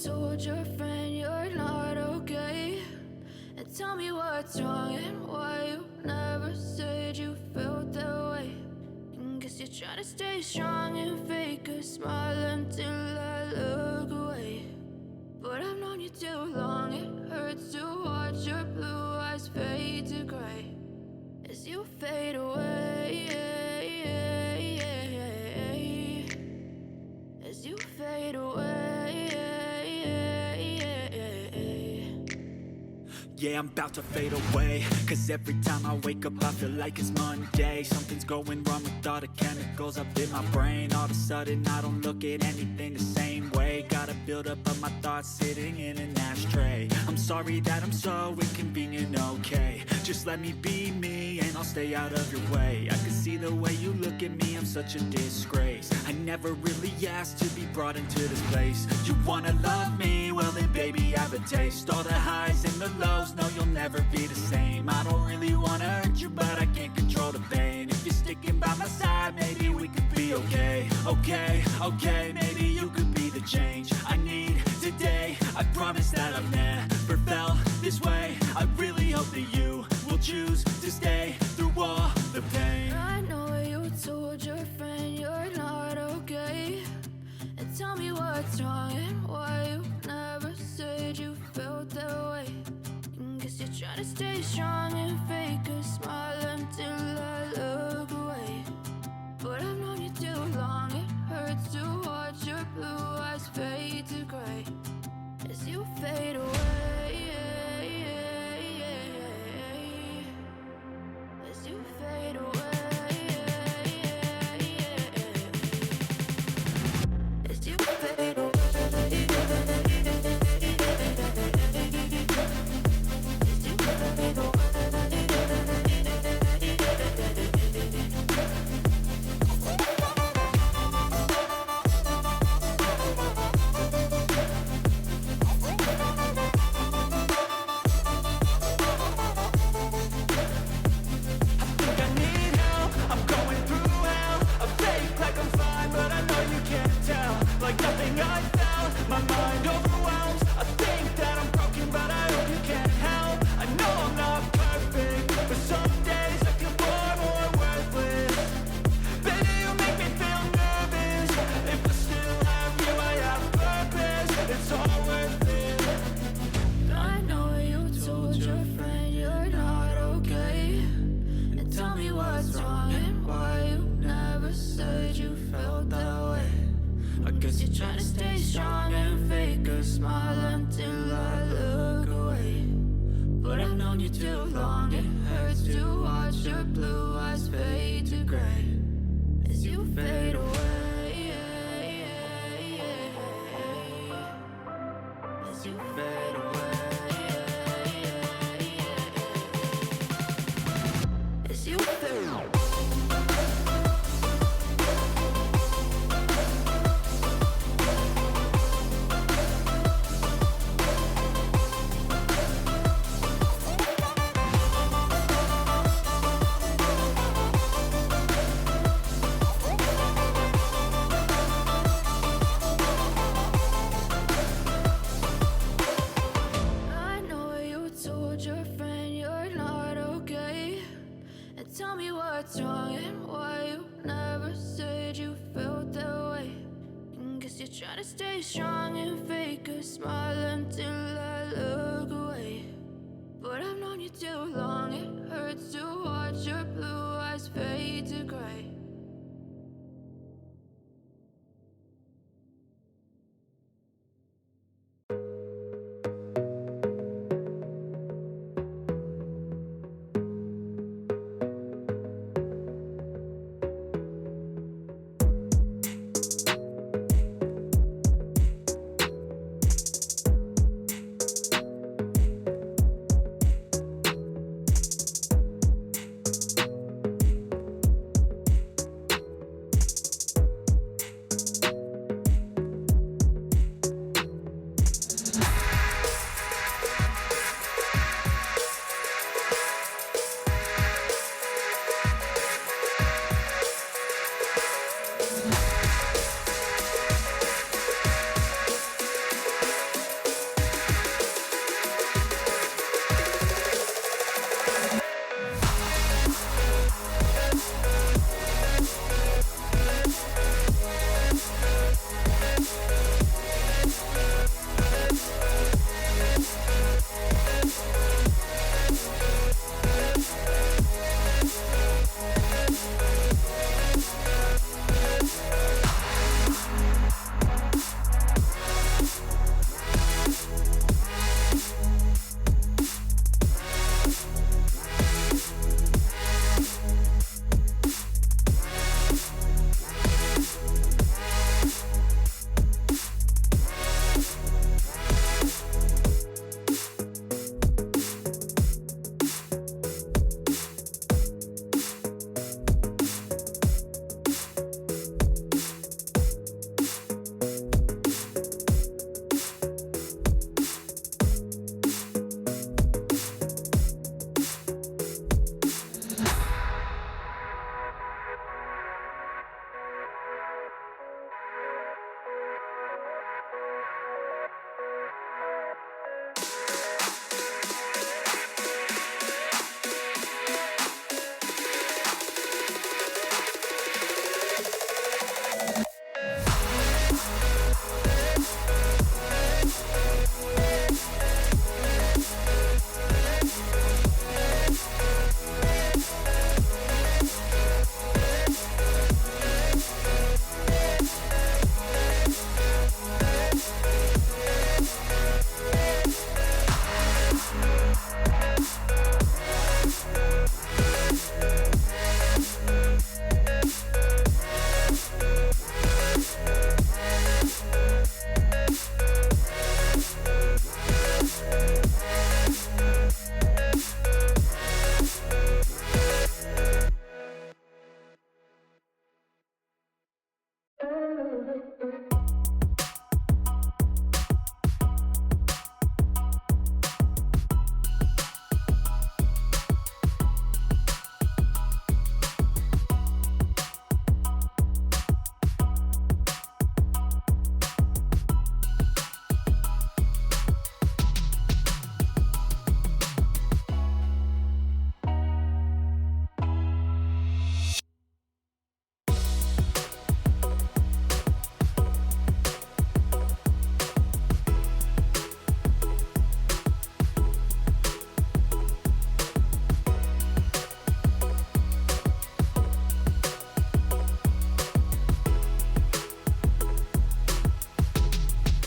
told your friend you're not okay? And tell me what's wrong and why you never said you felt that way. And guess you're trying to stay strong and fake a smile until I look away. But I've known you too long, it hurts to watch your blue eyes fade to gray as you fade away, as you fade away. Yeah, I'm about to fade away, cause every time I wake up I feel like it's Monday. Something's going wrong with all the chemicals up in my brain. All of a sudden I don't look at anything the same way. Gotta build up of my thoughts sitting in an ashtray. I'm sorry that I'm so inconvenient, okay? Just let me be me and I'll stay out of your way. I can see the way you look at me, I'm such a disgrace. I never really asked to be brought into this place. You wanna love me? Well then baby, have a taste. All the highs and the lows, no, you'll never be the same. I don't really wanna hurt you, but I can't control the pain. If you're sticking by my side, maybe we could be okay. Okay, maybe you could be the change I need today. I promise that I've never felt this way. I really hope that you will choose to stay through all the pain. I know you told your friend you're not okay. And tell me what's wrong and why you never said you felt that way. And guess you're trying to stay strong and fake a smile until I look away. But I've known you too long, it hurts to watch your blue eyes fade to gray as you fade away, as you fade away, as you fade away. Like nothing I felt, my mind overwhelms. I think that I'm broken, but I hope you can't help. I know I'm not perfect, but some days I feel far more worthless. Baby, you make me feel nervous. If I still have you, I have purpose. It's all worth it. I know you told your friend you're not okay. And tell me what's wrong and why you never said you felt that way. I guess you're trying to stay strong and fake a smile until I look away. But I've known you too long, it hurts to watch your blue eyes fade to gray as you fade away, as you fade away, as you fade away. Tell me what's wrong and why you never said you felt that way. And guess you're trying to stay strong and fake a smile until I look away. But I've known you too long, it hurts to watch your blue eyes fade to gray